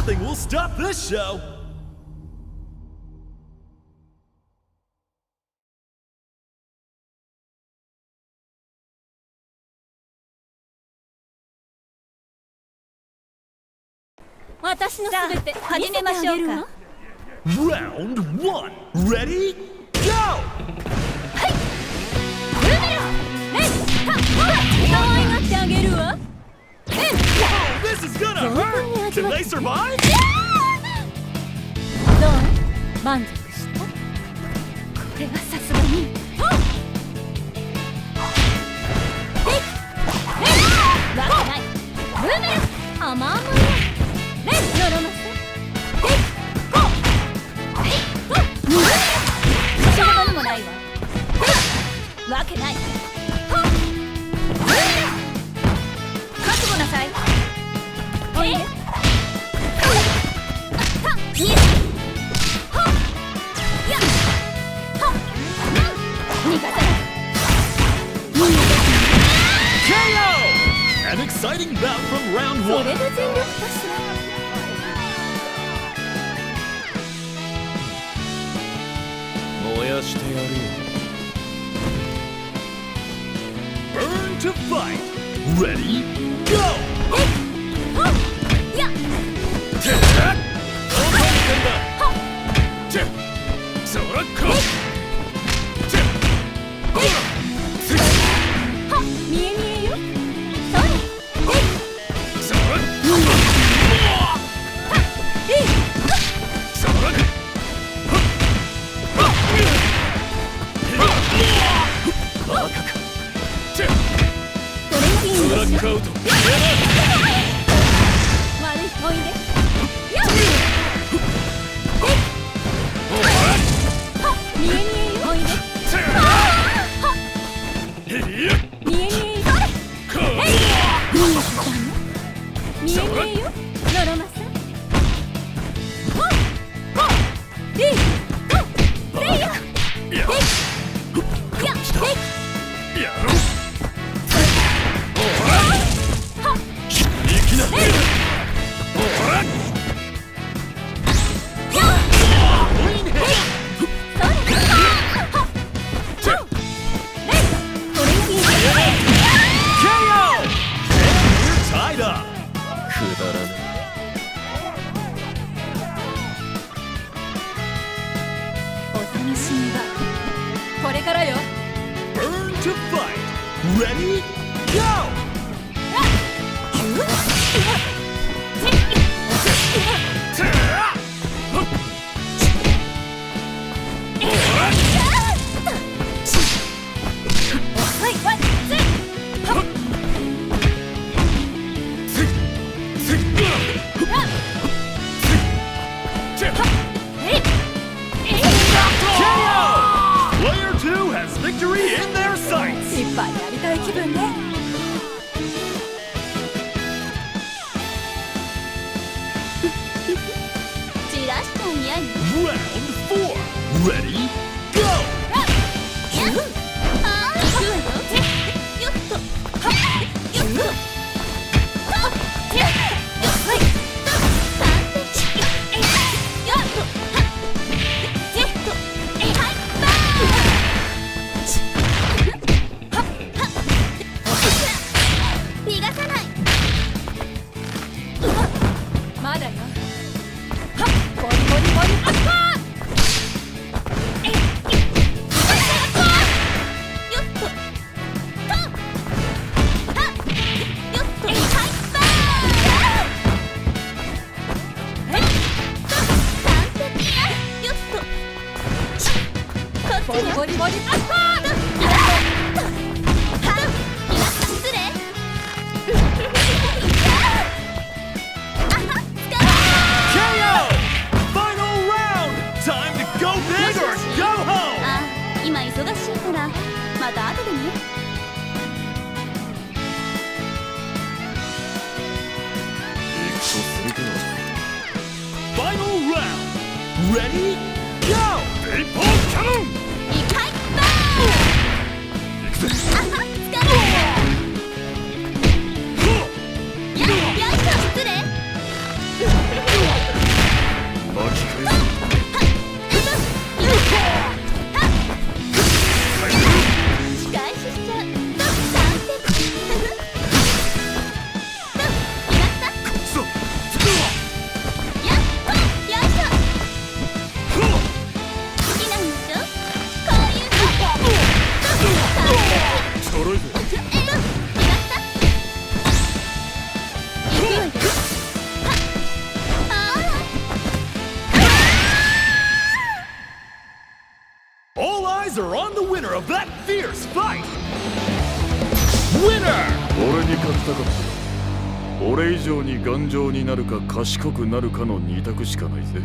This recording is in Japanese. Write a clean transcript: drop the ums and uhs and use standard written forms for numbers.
Nothing will stop this show! 私のすべて始めましょうか。Round 1 Ready? Go! はい。ブーメランレンタ可愛がってあげるわ。レン Oh, this is gonna hurt! Can they survive? どう満足した？これはさすがにわけない。ブーメラン甘々よ。レンノロマスゴー仕事にもないわ。わけない。覚悟なさい。おいで。逃がさない。KO! An exciting bout from round 1. それで全力かしら。燃やしてやるよ。Burn to fight! Ready? Go! やっ見え見えよ。巻き返す。仕返ししちゃう。完璧。決まった。くそ。やっほよいしょ。好きなんでしょこういうの。ちょろいぜ。決まった行くわよ。All eyes are on the winner of that fierce fight! Winner! 俺に勝ちたかった。俺以上に頑丈になるか賢くなるかの2択しかないぜ。